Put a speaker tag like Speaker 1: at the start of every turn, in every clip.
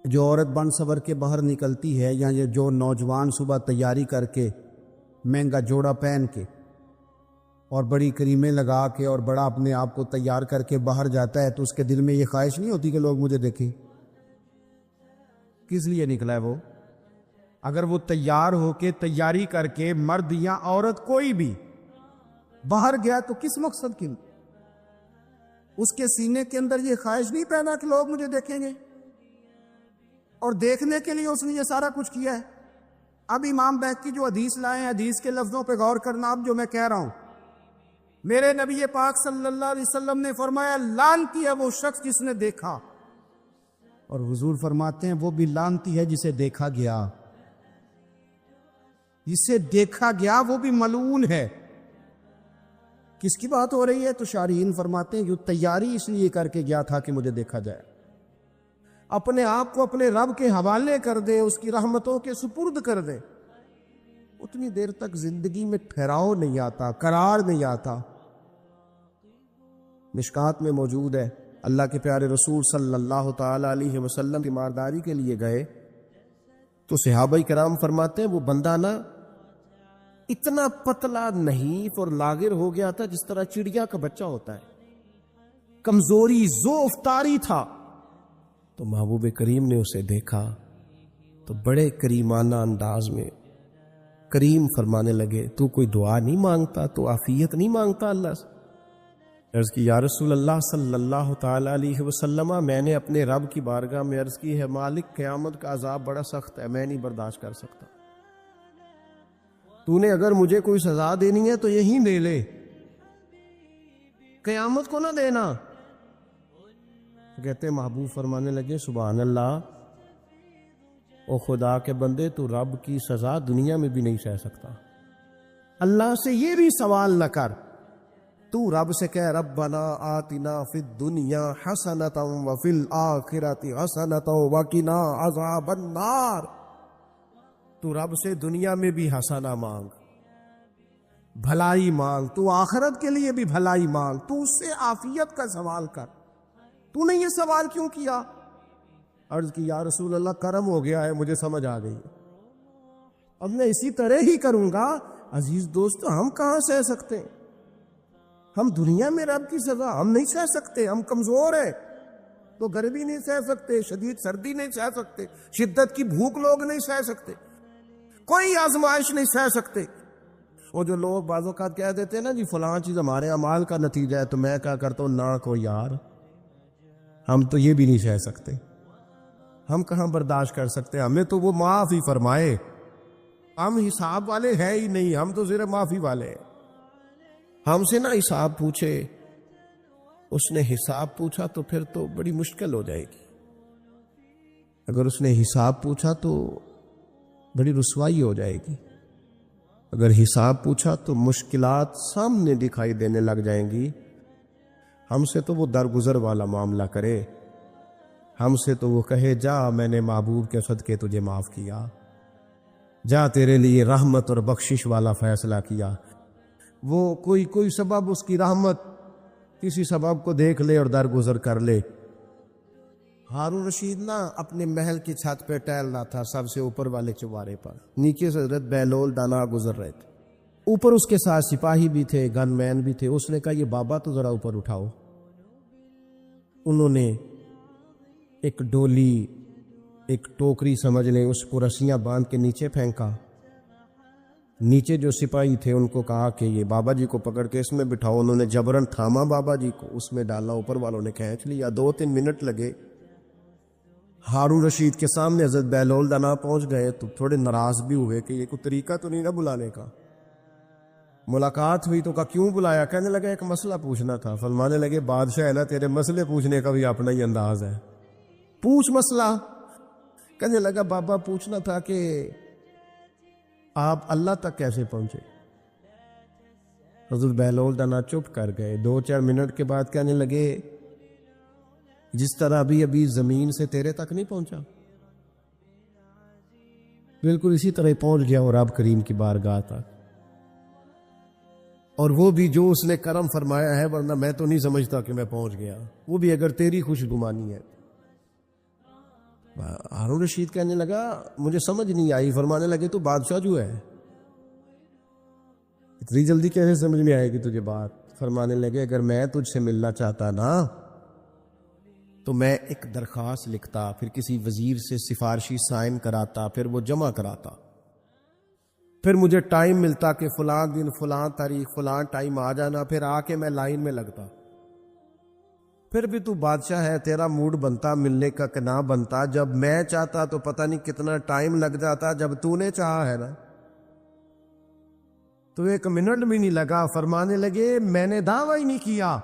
Speaker 1: جو عورت بن سور کے باہر نکلتی ہے، یا یہ جو نوجوان صبح تیاری کر کے مہنگا جوڑا پہن کے اور بڑی کریمیں لگا کے اور بڑا اپنے آپ کو تیار کر کے باہر جاتا ہے، تو اس کے دل میں یہ خواہش نہیں ہوتی کہ لوگ مجھے دیکھیں؟ کس لیے نکلا ہے وہ؟ اگر وہ تیار ہو کے تیاری کر کے مرد یا عورت کوئی بھی باہر گیا تو کس مقصد کے لیے؟ اس کے سینے کے اندر یہ خواہش نہیں پیدا کہ لوگ مجھے دیکھیں گے، اور دیکھنے کے لیے اس نے یہ سارا کچھ کیا ہے۔ اب امام بیہقی جو حدیث لائے ہیں، حدیث کے لفظوں پہ غور کرنا، اب جو میں کہہ رہا ہوں، میرے نبی پاک صلی اللہ علیہ وسلم نے فرمایا لعنتی ہے وہ شخص جس نے دیکھا، اور حضور فرماتے ہیں وہ بھی لعنتی ہے جسے دیکھا گیا، جسے دیکھا گیا وہ بھی ملعون ہے۔ کس کی بات ہو رہی ہے؟ تو شارحین فرماتے ہیں جو تیاری اس لیے کر کے گیا تھا کہ مجھے دیکھا جائے، اپنے آپ کو اپنے رب کے حوالے کر دے، اس کی رحمتوں کے سپرد کر دے، اتنی دیر تک زندگی میں ٹھہراؤ نہیں آتا، قرار نہیں آتا۔ مشکات میں موجود ہے، اللہ کے پیارے رسول صلی اللہ تعالی علیہ وسلم کی مارداری کے لیے گئے تو صحابہ کرام فرماتے ہیں وہ بندہ نا اتنا پتلا نحیف اور لاغر ہو گیا تھا جس طرح چڑیا کا بچہ ہوتا ہے، کمزوری ضعف طاری تھا۔ تو محبوب کریم نے اسے دیکھا تو بڑے کریمانہ انداز میں کریم فرمانے لگے، تو کوئی دعا نہیں مانگتا، تو عافیت نہیں مانگتا اللہ سے؟ عرض کی یا رسول اللہ صلی اللہ تعالی علیہ وسلم، میں نے اپنے رب کی بارگاہ میں عرض کی ہے مالک قیامت کا عذاب بڑا سخت ہے، میں نہیں برداشت کر سکتا، تو نے اگر مجھے کوئی سزا دینی ہے تو یہیں دے لے، قیامت کو نہ دینا۔ کہتے محبوب فرمانے لگے سبحان اللہ، او خدا کے بندے تو رب کی سزا دنیا میں بھی نہیں سہ سکتا، اللہ سے یہ بھی سوال نہ کر، تو رب سے کہہ ربنا آتنا فی الدنیا حسنۃ وفی الآخرۃ حسنۃ وقنا عذاب النار، تو رب سے دنیا میں بھی حسنہ مانگ، بھلائی مانگ، تو آخرت کے لیے بھی بھلائی مانگ، تو اس سے عافیت کا سوال کر، تو نے یہ سوال کیوں کیا؟ عرض کی یا رسول اللہ کرم ہو گیا ہے، مجھے سمجھ آ گئی، اب میں اسی طرح ہی کروں گا۔ عزیز دوستو، ہم کہاں سہ سکتے ہیں؟ ہم دنیا میں رب کی سزا ہم نہیں سہ سکتے، ہم کمزور ہیں، تو گرمی نہیں سہ سکتے، شدید سردی نہیں سہ سکتے، شدت کی بھوک لوگ نہیں سہ سکتے، کوئی آزمائش نہیں سہ سکتے۔ وہ جو لوگ بعض اوقات کہہ دیتے ہیں نا جی فلاں چیز ہمارے اعمال کا نتیجہ ہے، تو میں کیا کرتا ہوں نہ کو یار، ہم تو یہ بھی نہیں سہ سکتے، ہم کہاں برداشت کر سکتے، ہمیں تو وہ معاف ہی فرمائے، ہم حساب والے ہیں ہی نہیں، ہم تو صرف معافی والے ہیں۔ ہم سے نہ حساب پوچھے، اس نے حساب پوچھا تو پھر تو بڑی مشکل ہو جائے گی، اگر اس نے حساب پوچھا تو بڑی رسوائی ہو جائے گی، اگر حساب پوچھا تو مشکلات سامنے دکھائی دینے لگ جائیں گی۔ ہم سے تو وہ درگزر والا معاملہ کرے، ہم سے تو وہ کہے جا میں نے محبوب کے صدقے تجھے معاف کیا، جا تیرے لیے رحمت اور بخشش والا فیصلہ کیا۔ وہ کوئی سبب اس کی رحمت کسی سبب کو دیکھ لے اور درگزر کر لے۔ ہارون رشید نا اپنے محل کی چھت پہ ٹہل رہا تھا، سب سے اوپر والے چوبارے پر، نیچے سے حضرت بہلول دانا گزر رہے تھے، اوپر اس کے ساتھ سپاہی بھی تھے، گن مین بھی تھے۔ اس نے کہا یہ بابا تو ذرا اوپر اٹھاؤ۔ انہوں نے ایک ڈولی، ایک ٹوکری سمجھ لیں، اس کو رسیاں باندھ کے نیچے پھینکا۔ نیچے جو سپاہی تھے ان کو کہا کہ یہ بابا جی کو پکڑ کے اس میں بٹھاؤ۔ انہوں نے جبرن تھاما بابا جی کو، اس میں ڈالا، اوپر والوں نے کھینچ لیا۔ 2-3 منٹ لگے۔ ہارون رشید کے سامنے حضرت بہلول دانا پہنچ گئے تو تھوڑے ناراض بھی ہوئے کہ یہ کوئی طریقہ تو نہیں نہ بلانے کا۔ ملاقات ہوئی تو کہا کیوں بلایا؟ کہنے لگا ایک مسئلہ پوچھنا تھا۔ فرمانے لگے بادشاہ ہے نا، تیرے مسئلے پوچھنے کا بھی اپنا ہی انداز ہے، پوچھ مسئلہ۔ کہنے لگا بابا پوچھنا تھا کہ آپ اللہ تک کیسے پہنچے؟ حضرت بہلول دانا چپ کر گئے۔ 2-4 منٹ کے بعد کہنے لگے جس طرح ابھی زمین سے تیرے تک نہیں پہنچا، بالکل اسی طرح پہنچ گیا اور رب کریم کی بارگاہ تک، اور وہ بھی جو اس نے کرم فرمایا ہے، ورنہ میں تو نہیں سمجھتا کہ میں پہنچ گیا، وہ بھی اگر تیری خوش گمانی ہے۔ ہارون رشید کہنے لگا مجھے سمجھ نہیں آئی. فرمانے لگے تو بادشاہ جو ہے اتنی جلدی کیسے سمجھ میں آئے گی تجھے بات؟ فرمانے لگے اگر میں تجھ سے ملنا چاہتا نا تو میں ایک درخواست لکھتا، پھر کسی وزیر سے سفارشی سائن کراتا، پھر وہ جمع کراتا، پھر مجھے ٹائم ملتا کہ فلاں دن فلاں تاریخ فلاں ٹائم آ جانا، پھر آ کے میں لائن میں لگتا. پھر بھی تو بادشاہ ہے، تیرا موڈ بنتا ملنے کا کہ نہ بنتا. جب میں چاہتا تو پتہ نہیں کتنا ٹائم لگ جاتا، جب تو نے چاہا ہے نا تو 1 منٹ بھی نہیں لگا. فرمانے لگے میں نے دعویٰ ہی نہیں کیا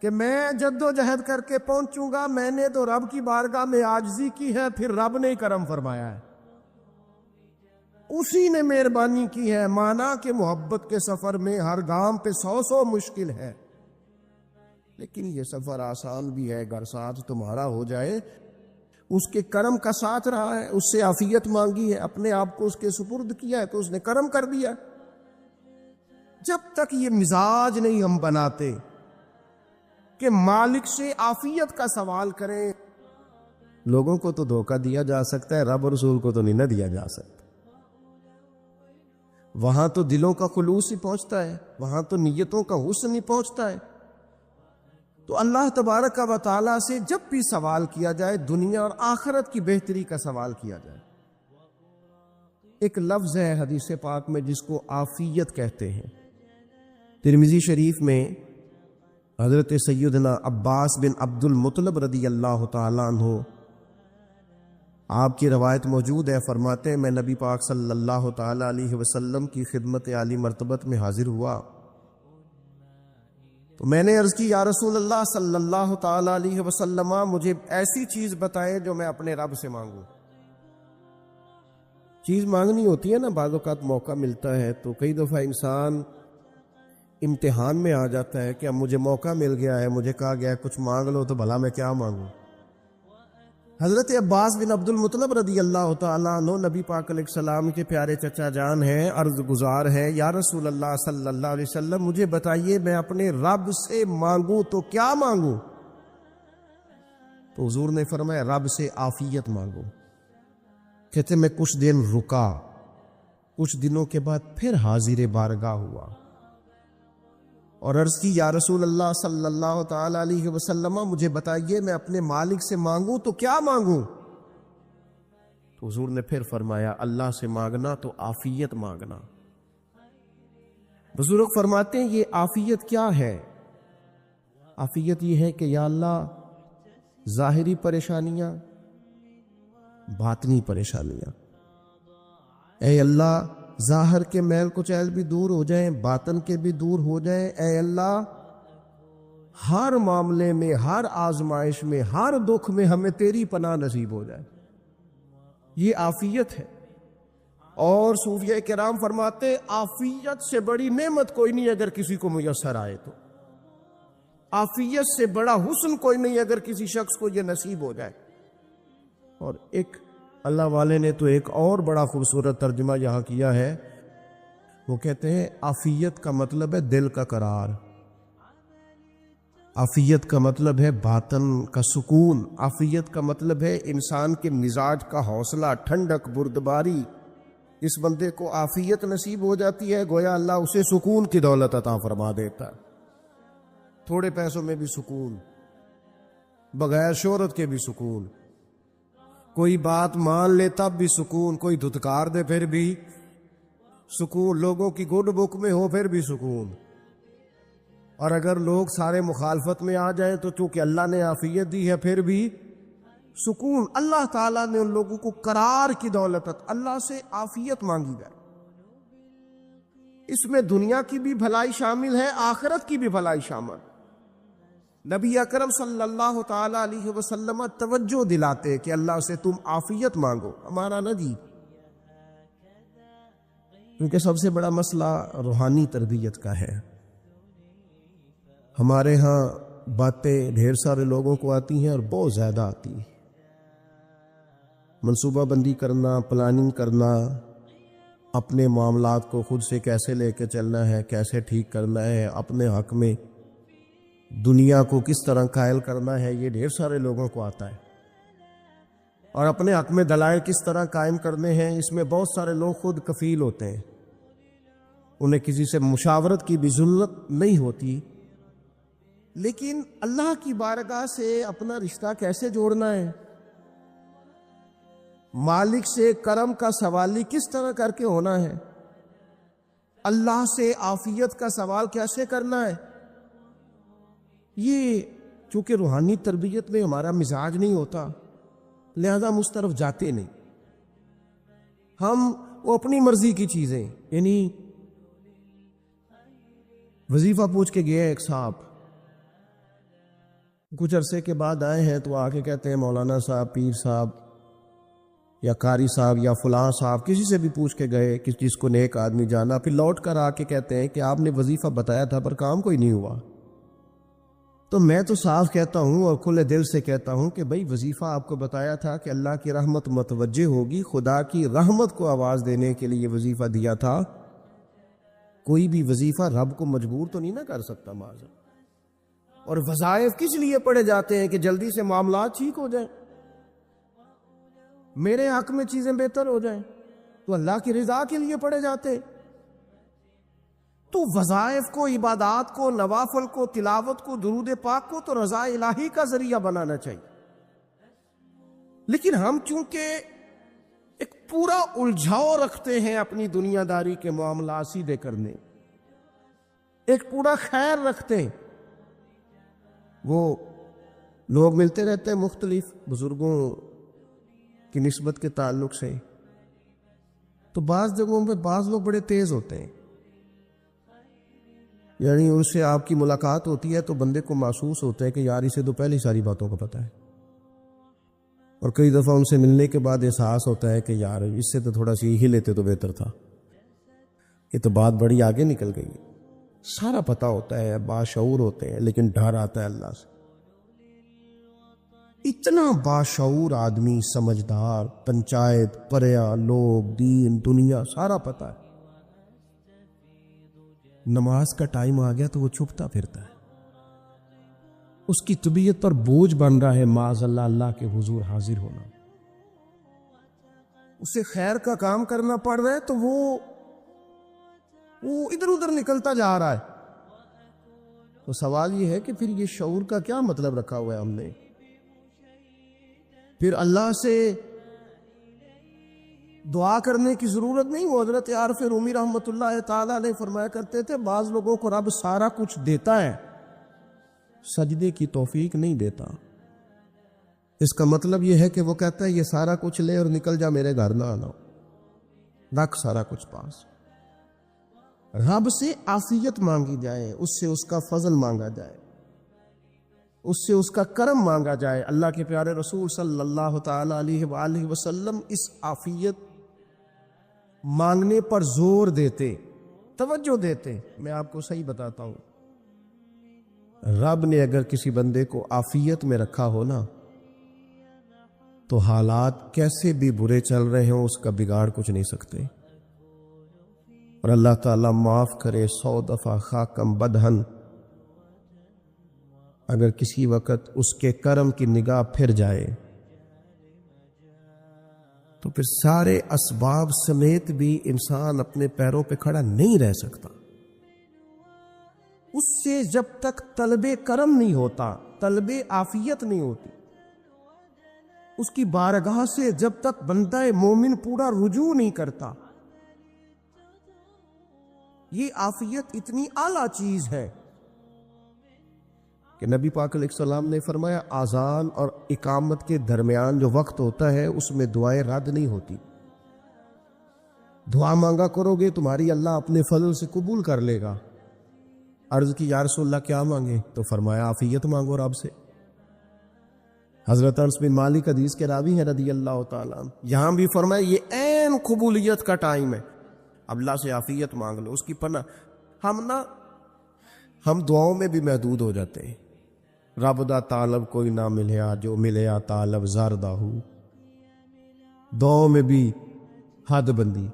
Speaker 1: کہ میں جد و جہد کر کے پہنچوں گا، میں نے تو رب کی بارگاہ میں عاجزی کی ہے، پھر رب نے کرم فرمایا ہے، اسی نے مہربانی کی ہے. مانا کہ محبت کے سفر میں ہر گام پہ 100 مشکل ہے، لیکن یہ سفر آسان بھی ہے اگر ساتھ تمہارا ہو جائے. اس کے کرم کا ساتھ رہا ہے، اس سے عافیت مانگی ہے، اپنے آپ کو اس کے سپرد کیا ہے تو اس نے کرم کر دیا. جب تک یہ مزاج نہیں ہم بناتے کہ مالک سے عافیت کا سوال کریں، لوگوں کو تو دھوکہ دیا جا سکتا ہے، رب اور رسول کو تو نہیں نہ دیا جا سکتا. وہاں تو دلوں کا خلوص ہی پہنچتا ہے، وہاں تو نیتوں کا حسن ہی پہنچتا ہے. تو اللہ تبارک و تعالیٰ سے جب بھی سوال کیا جائے دنیا اور آخرت کی بہتری کا سوال کیا جائے. ایک لفظ ہے حدیث پاک میں جس کو عافیت کہتے ہیں. ترمذی شریف میں حضرت سیدنا عباس بن عبد المطلب رضی اللہ تعالیٰ عنہ آپ کی روایت موجود ہے. فرماتے ہیں میں نبی پاک صلی اللہ تعالیٰ علیہ وسلم کی خدمت عالی مرتبت میں حاضر ہوا تو میں نے عرض کی یا رسول اللہ صلی اللہ تعالیٰ علیہ وسلم مجھے ایسی چیز بتائیں جو میں اپنے رب سے مانگوں. چیز مانگنی ہوتی ہے نا، بعض اوقات موقع ملتا ہے تو کئی دفعہ انسان امتحان میں آ جاتا ہے کہ اب مجھے موقع مل گیا ہے، مجھے کہا گیا ہے کچھ مانگ لو، تو بھلا میں کیا مانگوں. حضرت عباس بن عبد المطلب رضی اللہ تعالیٰ عنہ نبی پاک علیہ السلام کے پیارے چچا جان ہیں، عرض گزار ہیں یا رسول اللہ صلی اللہ علیہ وسلم مجھے بتائیے میں اپنے رب سے مانگوں تو کیا مانگوں؟ تو حضور نے فرمایا رب سے عافیت مانگو. کہتے میں کچھ دن رکا، کچھ دنوں کے بعد پھر حاضر بارگاہ ہوا اور عرض کی یا رسول اللہ صلی اللہ تعالی علیہ وسلم مجھے بتائیے میں اپنے مالک سے مانگوں تو کیا مانگوں؟ تو حضور نے پھر فرمایا اللہ سے مانگنا تو عافیت مانگنا. بزرگ فرماتے ہیں یہ عافیت کیا ہے؟ عافیت یہ ہے کہ یا اللہ ظاہری پریشانیاں، باطنی پریشانیاں، اے اللہ ظاہر کے میل کچیل بھی دور ہو جائیں، باطن کے بھی دور ہو جائیں. اے اللہ ہر معاملے میں، ہر آزمائش میں، ہر دکھ میں ہمیں تیری پناہ نصیب ہو جائے. یہ عافیت ہے. اور صوفیہ کرام فرماتے عافیت سے بڑی نعمت کوئی نہیں اگر کسی کو میسر آئے تو. عافیت سے بڑا حسن کوئی نہیں اگر کسی شخص کو یہ نصیب ہو جائے. اور ایک اللہ والے نے تو ایک اور بڑا خوبصورت ترجمہ یہاں کیا ہے، وہ کہتے ہیں عافیت کا مطلب ہے دل کا قرار، عافیت کا مطلب ہے باطن کا سکون، عافیت کا مطلب ہے انسان کے مزاج کا حوصلہ، ٹھنڈک، بردباری. اس بندے کو عافیت نصیب ہو جاتی ہے گویا اللہ اسے سکون کی دولت عطا فرما دیتا ہے. تھوڑے پیسوں میں بھی سکون، بغیر شہرت کے بھی سکون، کوئی بات مان لے تب بھی سکون، کوئی دھتکار دے پھر بھی سکون، لوگوں کی گڈ بک میں ہو پھر بھی سکون. اور اگر لوگ سارے مخالفت میں آ جائیں تو چونکہ اللہ نے عافیت دی ہے پھر بھی سکون. اللہ تعالیٰ نے ان لوگوں کو قرار کی دولت، اللہ سے عافیت مانگی جائے. اس میں دنیا کی بھی بھلائی شامل ہے، آخرت کی بھی بھلائی شامل. نبی اکرم صلی اللہ تعالی علیہ وسلم توجہ دلاتے کہ اللہ سے تم عافیت مانگو، ہمارا نہ جی. کیونکہ سب سے بڑا مسئلہ روحانی تربیت کا ہے. ہمارے ہاں باتیں ڈھیر سارے لوگوں کو آتی ہیں اور بہت زیادہ آتی ہیں. منصوبہ بندی کرنا، پلاننگ کرنا، اپنے معاملات کو خود سے کیسے لے کے چلنا ہے، کیسے ٹھیک کرنا ہے، اپنے حق میں دنیا کو کس طرح قائل کرنا ہے، یہ ڈھیر سارے لوگوں کو آتا ہے. اور اپنے حق میں دلائل کس طرح قائم کرنے ہیں، اس میں بہت سارے لوگ خود کفیل ہوتے ہیں، انہیں کسی سے مشاورت کی بھی ضرورت نہیں ہوتی۔ لیکن اللہ کی بارگاہ سے اپنا رشتہ کیسے جوڑنا ہے، مالک سے کرم کا سوالی کس طرح کر کے ہونا ہے، اللہ سے عافیت کا سوال کیسے کرنا ہے، یہ چونکہ روحانی تربیت میں ہمارا مزاج نہیں ہوتا، لہذا ہم اس طرف جاتے نہیں۔ ہم وہ اپنی مرضی کی چیزیں، یعنی وظیفہ پوچھ کے گئے ایک صاحب، کچھ عرصے کے بعد آئے ہیں تو آ کے کہتے ہیں مولانا صاحب، پیر صاحب یا قاری صاحب یا فلاں صاحب، کسی سے بھی پوچھ کے گئے، کس چیز کو نیک آدمی جانا، پھر لوٹ کر آ کے کہتے ہیں کہ آپ نے وظیفہ بتایا تھا پر کام کوئی نہیں ہوا۔ تو میں تو صاف کہتا ہوں اور کھلے دل سے کہتا ہوں کہ بھائی وظیفہ آپ کو بتایا تھا کہ اللہ کی رحمت متوجہ ہوگی، خدا کی رحمت کو آواز دینے کے لیے وظیفہ دیا تھا۔ کوئی بھی وظیفہ رب کو مجبور تو نہیں نہ کر سکتا معاذ۔ اور وظائف کس لیے پڑھے جاتے ہیں کہ جلدی سے معاملات ٹھیک ہو جائیں، میرے حق میں چیزیں بہتر ہو جائیں، تو اللہ کی رضا کے لیے پڑھے جاتے ہیں۔ تو وظائف کو، عبادات کو، نوافل کو، تلاوت کو، درود پاک کو تو رضا الہی کا ذریعہ بنانا چاہیے۔ لیکن ہم چونکہ ایک پورا الجھاؤ رکھتے ہیں اپنی دنیا داری کے معاملات سیدھے کرنے، ایک پورا خیر رکھتے ہیں، وہ لوگ ملتے رہتے ہیں مختلف بزرگوں کی نسبت کے تعلق سے، تو بعض جگہوں پہ بعض لوگ بڑے تیز ہوتے ہیں، یعنی ان سے آپ کی ملاقات ہوتی ہے تو بندے کو محسوس ہوتا ہے کہ یار اسے تو پہلے ساری باتوں کا پتہ ہے، اور کئی دفعہ ان سے ملنے کے بعد احساس ہوتا ہے کہ یار اس سے تو تھوڑا سی ہی لیتے تو بہتر تھا، یہ تو بات بڑی آگے نکل گئی ہے۔ سارا پتہ ہوتا ہے، باشعور ہوتے ہیں، لیکن ڈر آتا ہے اللہ سے۔ اتنا باشعور آدمی، سمجھدار، پنچایت، پریا، لوگ، دین، دنیا سارا پتہ ہے، نماز کا ٹائم آ گیا تو وہ چھپتا پھرتا ہے، اس کی طبیعت پر بوجھ بن رہا ہے معاذ اللہ اللہ کے حضور حاضر ہونا، اسے خیر کا کام کرنا پڑ رہا ہے تو وہ ادھر ادھر نکلتا جا رہا ہے۔ تو سوال یہ ہے کہ پھر یہ شعور کا کیا مطلب رکھا ہوا ہے ہم نے؟ پھر اللہ سے دعا کرنے کی ضرورت نہیں۔ وہ حضرت عارف رومی رحمۃ اللہ تعالی علیہ فرمایا کرتے تھے بعض لوگوں کو رب سارا کچھ دیتا ہے، سجدے کی توفیق نہیں دیتا۔ اس کا مطلب یہ ہے کہ وہ کہتا ہے یہ سارا کچھ لے اور نکل جا، میرے گھر نہ آنا، رکھ سارا کچھ پاس۔ رب سے عافیت مانگی جائے، اس سے اس کا فضل مانگا جائے، اس سے اس کا کرم مانگا جائے۔ اللہ کے پیارے رسول صلی اللہ تعالی علیہ وآلہ وسلم اس عافیت مانگنے پر زور دیتے، توجہ دیتے۔ میں آپ کو صحیح بتاتا ہوں، رب نے اگر کسی بندے کو عافیت میں رکھا ہو نا، تو حالات کیسے بھی برے چل رہے ہوں اس کا بگاڑ کچھ نہیں سکتے۔ اور اللہ تعالیٰ معاف کرے 100 دفعہ خاکم بدہن، اگر کسی وقت اس کے کرم کی نگاہ پھر جائے تو پھر سارے اسباب سمیت بھی انسان اپنے پیروں پہ کھڑا نہیں رہ سکتا۔ اس سے جب تک طلب کرم نہیں ہوتا، طلب عافیت نہیں ہوتی، اس کی بارگاہ سے جب تک بندہ مومن پورا رجوع نہیں کرتا، یہ عافیت اتنی اعلیٰ چیز ہے کہ نبی پاک علیہ السلام نے فرمایا اذان اور اقامت کے درمیان جو وقت ہوتا ہے اس میں دعائیں رد نہیں ہوتی۔ دعا مانگا کرو گے تمہاری اللہ اپنے فضل سے قبول کر لے گا۔ عرض کی یا رسول اللہ کیا مانگے؟ تو فرمایا عافیت مانگو رب سے۔ حضرت انس بن مالک حدیث کے راوی ہیں رضی اللہ تعالیٰ عنہ، یہاں بھی فرمایا یہ عین قبولیت کا ٹائم ہے، اب اللہ سے عافیت مانگ لو، اس کی پناہ۔ ہم دعاؤں میں بھی محدود ہو جاتے ہیں، رب دا طالب کوئی نہ ملیا، جو ملیا طالب زردہ ہو، دعاؤں میں بھی حد بندی۔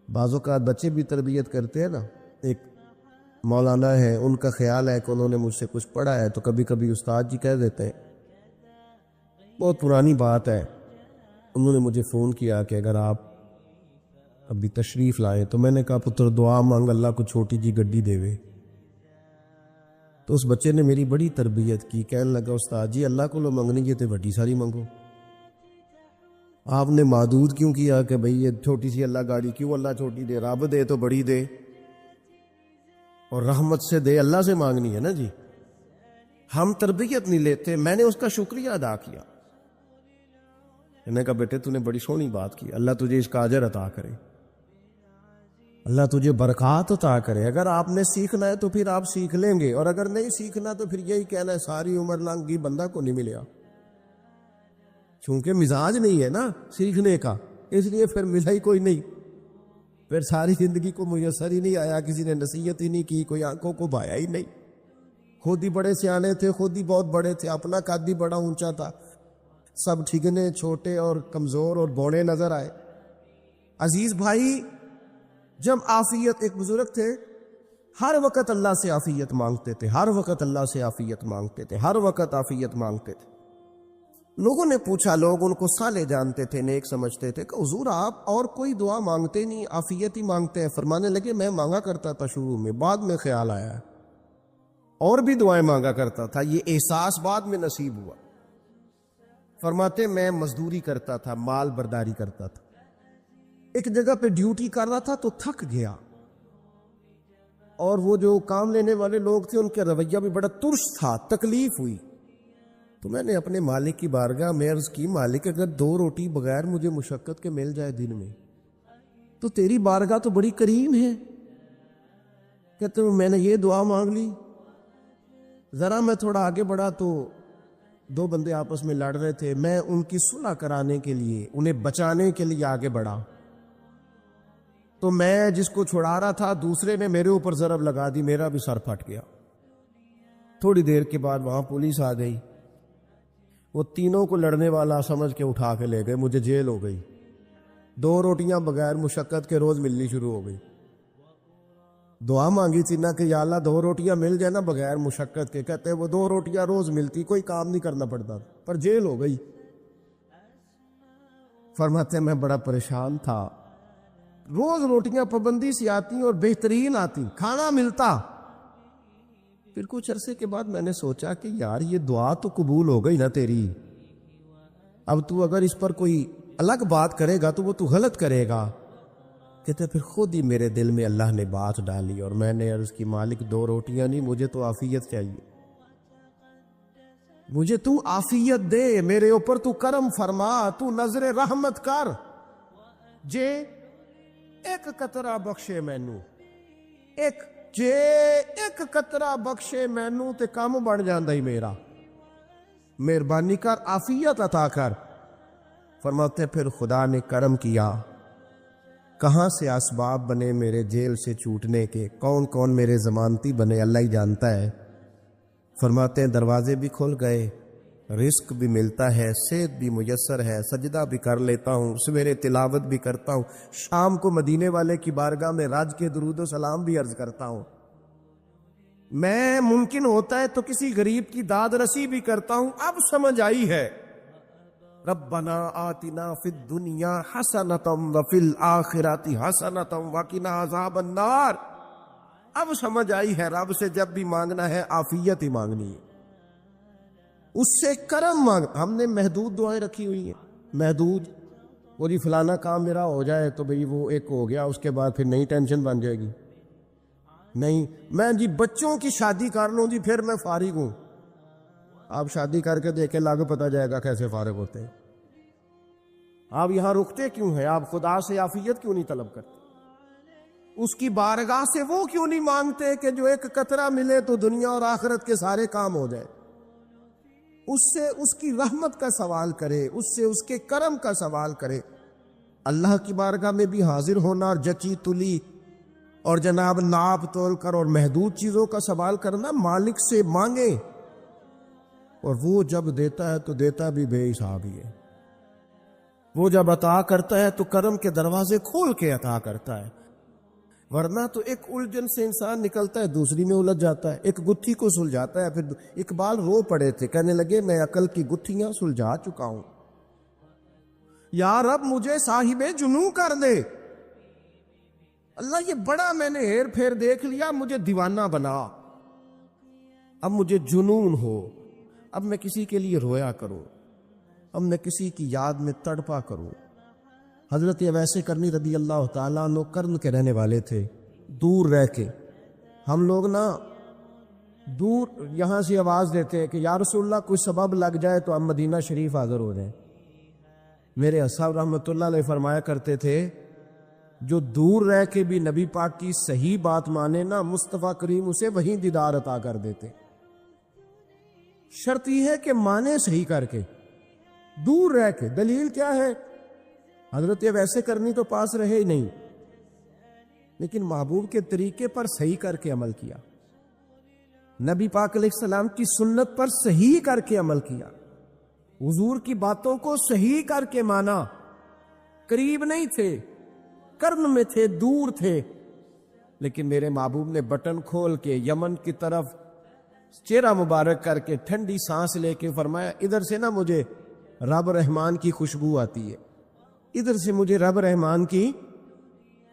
Speaker 1: بعض اوقات بچے بھی تربیت کرتے ہیں نا، ایک مولانا ہے، ان کا خیال ہے کہ انہوں نے مجھ سے کچھ پڑھا ہے، تو کبھی کبھی استاد جی کہہ دیتے ہیں، بہت پرانی بات ہے، انہوں نے مجھے فون کیا کہ اگر آپ ابھی تشریف لائیں، تو میں نے کہا پتر دعا مانگ اللہ کو چھوٹی جی گڈی دے وے۔ تو اس بچے نے میری بڑی تربیت کی، کہنے لگا استاد جی اللہ کو لو منگنی یہ تو بڑی ساری منگو، آپ نے محدود کیوں کیا کہ بھئی یہ چھوٹی سی اللہ گاڑی کیوں اللہ چھوٹی دے، رب دے تو بڑی دے، اور رحمت سے دے، اللہ سے مانگنی ہے نا جی۔ ہم تربیت نہیں لیتے۔ میں نے اس کا شکریہ ادا کیا، میں نے کہا بیٹے تو نے بڑی سونی بات کی، اللہ تجھے اس کا اجر عطا کرے، اللہ تجھے برکات عطا کرے۔ اگر آپ نے سیکھنا ہے تو پھر آپ سیکھ لیں گے، اور اگر نہیں سیکھنا تو پھر یہی کہنا ہے ساری عمر لنگی بندہ کو نہیں ملیا، چونکہ مزاج نہیں ہے نا سیکھنے کا، اس لیے پھر ملا ہی کوئی نہیں، پھر ساری زندگی کو میسر ہی نہیں آیا، کسی نے نصیحت ہی نہیں کی، کوئی آنکھوں کو بھایا ہی نہیں، خود ہی بڑے سیانے تھے، خود ہی بہت بڑے تھے، اپنا قد بھی بڑا اونچا تھا، سب ٹھگنے چھوٹے اور کمزور اور بوڑے نظر آئے۔ عزیز بھائی، جب عافیت، ایک بزرگ تھے ہر وقت اللہ سے عافیت مانگتے تھے، ہر وقت اللہ سے عافیت مانگتے تھے، ہر وقت عافیت مانگتے تھے۔ لوگوں نے پوچھا، لوگ ان کو صالح جانتے تھے، نیک سمجھتے تھے، کہ حضور آپ اور کوئی دعا مانگتے نہیں، عافیت ہی مانگتے ہیں؟ فرمانے لگے میں مانگا کرتا تھا شروع میں، بعد میں خیال آیا اور بھی دعائیں مانگا کرتا تھا، یہ احساس بعد میں نصیب ہوا۔ فرماتے میں مزدوری کرتا تھا، مال برداری کرتا تھا، ایک جگہ پہ ڈیوٹی کر رہا تھا تو تھک گیا، اور وہ جو کام لینے والے لوگ تھے ان کا رویہ بھی بڑا ترش تھا، تکلیف ہوئی، تو میں نے اپنے مالک کی بارگاہ میں عرض کی، مالک اگر 2 روٹی بغیر مجھے مشقت کے مل جائے دن میں تو تیری بارگاہ تو بڑی کریم ہے۔ کہتے ہیں میں نے یہ دعا مانگ لی، ذرا میں تھوڑا آگے بڑھا تو 2 بندے آپس میں لڑ رہے تھے، میں ان کی صلح کرانے کے لیے، انہیں بچانے کے لیے آگے بڑھا، تو میں جس کو چھڑا رہا تھا دوسرے نے میرے اوپر ضرب لگا دی، میرا بھی سر پھٹ گیا۔ تھوڑی دیر کے بعد وہاں پولیس آ گئی، وہ تینوں کو لڑنے والا سمجھ کے اٹھا کے لے گئے، مجھے جیل ہو گئی، 2 روٹیاں بغیر مشقت کے روز ملنی شروع ہو گئی۔ دعا مانگی تھی نا کہ یا اللہ 2 روٹیاں مل جائے نا بغیر مشقت کے، کہتے وہ 2 روٹیاں روز ملتی، کوئی کام نہیں کرنا پڑتا، پر جیل ہو گئی۔ فرماتے میں بڑا پریشان تھا، روز روٹیاں پابندی سے آتی اور بہترین آتی، کھانا ملتا۔ پھر کچھ عرصے کے بعد میں نے سوچا کہ یار یہ دعا تو قبول ہو گئی نا تیری، اب تو اگر اس پر کوئی الگ بات کرے گا تو وہ تو غلط کرے گا۔ کہتے پھر خود ہی میرے دل میں اللہ نے بات ڈالی، اور میں نے عرض کی مالک 2 روٹیاں نہیں، مجھے تو عافیت چاہیے، مجھے تو عافیت دے، میرے اوپر تو کرم فرما، تو نظر رحمت کر، جے ایک قطرہ بخشے مینوں، جے ایک قطرہ بخشے مینوں تے کام بن جاندا ہی میرا، مہربانی کر عافیت عطا کر۔ فرماتے پھر خدا نے کرم کیا، کہاں سے اسباب بنے میرے جیل سے چھوٹنے کے، کون کون میرے ضمانتی بنے اللہ ہی جانتا ہے۔ فرماتے ہیں دروازے بھی کھل گئے، رزق بھی ملتا ہے، صحت بھی میسر ہے، سجدہ بھی کر لیتا ہوں، سویرے تلاوت بھی کرتا ہوں، شام کو مدینے والے کی بارگاہ میں راج کے درود و سلام بھی عرض کرتا ہوں، میں ممکن ہوتا ہے تو کسی غریب کی داد رسی بھی کرتا ہوں۔ اب سمجھ آئی ہے، ربنا آتنا فی الدنیا حسنۃ وفی الآخرۃ حسنۃ وقنا عذاب النار۔ اب سمجھ آئی ہے رب سے جب بھی مانگنا ہے عافیت ہی مانگنی ہے، اس سے کرم مانگ۔ ہم نے محدود دعائیں رکھی ہوئی ہیں، محدود، وہ جی فلانا کام میرا ہو جائے تو بھئی وہ ایک ہو گیا، اس کے بعد پھر نئی ٹینشن بن جائے گی، نہیں میں جی بچوں کی شادی کر لوں جی پھر میں فارغ ہوں۔ آپ شادی کر کے دیکھیں لاگو پتہ جائے گا کیسے فارغ ہوتے ہیں۔ آپ یہاں رکتے کیوں ہیں؟ آپ خدا سے عافیت کیوں نہیں طلب کرتے؟ اس کی بارگاہ سے وہ کیوں نہیں مانگتے کہ جو ایک قطرہ ملے تو دنیا اور آخرت کے سارے کام ہو جائے؟ اس سے اس کی رحمت کا سوال کرے، اس سے اس کے کرم کا سوال کرے۔ اللہ کی بارگاہ میں بھی حاضر ہونا اور جچی تلی اور جناب ناپ تول کر اور محدود چیزوں کا سوال کرنا، مالک سے مانگے، اور وہ جب دیتا ہے تو دیتا بھی بے حساب ہی ہے۔ وہ جب عطا کرتا ہے تو کرم کے دروازے کھول کے عطا کرتا ہے، ورنہ تو ایک الجھن سے انسان نکلتا ہے دوسری میں الجھ جاتا ہے، ایک گتھی کو سلجھاتا ہے۔ پھر اقبال رو پڑے تھے، کہنے لگے میں عقل کی گتھیاں سلجھا چکا ہوں، یا رب مجھے صاحب جنوں کر دے، اللہ یہ بڑا میں نے ہیر پھیر دیکھ لیا، مجھے دیوانہ بنا، اب مجھے جنون ہو، اب میں کسی کے لیے رویا کروں، اب میں کسی کی یاد میں تڑپا کروں۔ حضرت اویس کرنی رضی اللہ تعالیٰ عنہ کرن کے رہنے والے تھے، دور رہ کے۔ ہم لوگ نا دور یہاں سے آواز دیتے ہیں کہ یا رسول اللہ کوئی سبب لگ جائے تو ہم مدینہ شریف حاضر ہو جائیں۔ میرے اصحاب رحمۃ اللہ علیہ فرمایا کرتے تھے جو دور رہ کے بھی نبی پاک کی صحیح بات مانے نا، مصطفیٰ کریم اسے وہیں دیدار عطا کر دیتے۔ شرط یہ ہے کہ مانے صحیح کر کے، دور رہ کے۔ دلیل کیا ہے؟ حضرت ویسے کرنی تو پاس رہے ہی نہیں، لیکن محبوب کے طریقے پر صحیح کر کے عمل کیا، نبی پاک علیہ السلام کی سنت پر صحیح کر کے عمل کیا، حضور کی باتوں کو صحیح کر کے مانا۔ قریب نہیں تھے، کرن میں تھے، دور تھے، لیکن میرے محبوب نے بٹن کھول کے یمن کی طرف چہرہ مبارک کر کے ٹھنڈی سانس لے کے فرمایا ادھر سے نا مجھے رب رحمان کی خوشبو آتی ہے، ادھر سے مجھے رب رحمان کی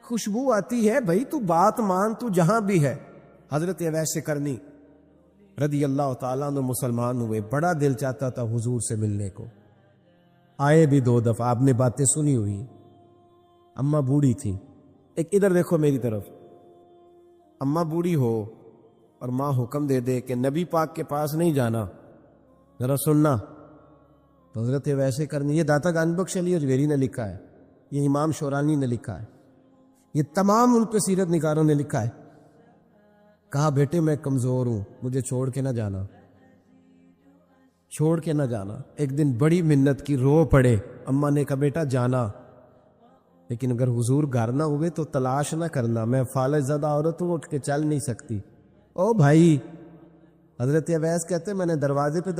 Speaker 1: خوشبو آتی ہے، بھائی تو بات مان، تو جہاں بھی ہے۔ حضرت اویس کرنی رضی اللہ تعالیٰ عنہ مسلمان ہوئے، بڑا دل چاہتا تھا حضور سے ملنے کو، آئے بھی 2 دفعہ، آپ نے باتیں سنی ہوئی۔ اماں بوڑھی تھی، ایک ادھر دیکھو میری طرف، اماں بوڑھی ہو اور ماں حکم دے دے کہ نبی پاک کے پاس نہیں جانا، ذرا سننا، تو حضرت ویسے کرنی، یہ داتا گان بخش علی اجمیری نے لکھا ہے، یہ امام شورانی نے لکھا ہے، یہ تمام ان کے سیرت نگاروں نے لکھا ہے۔ کہا بیٹے میں کمزور ہوں، مجھے چھوڑ کے نہ جانا، چھوڑ کے نہ جانا۔ ایک دن بڑی منت کی، رو پڑے، اماں نے کہا بیٹا جانا، لیکن اگر حضور گھر نہ ہوئے تو تلاش نہ کرنا، میں فالج زدہ عورت ہوں، اٹھ کے چل نہیں سکتی۔ او بھائی، حضرت اویس کہتے میں نے دروازے پہ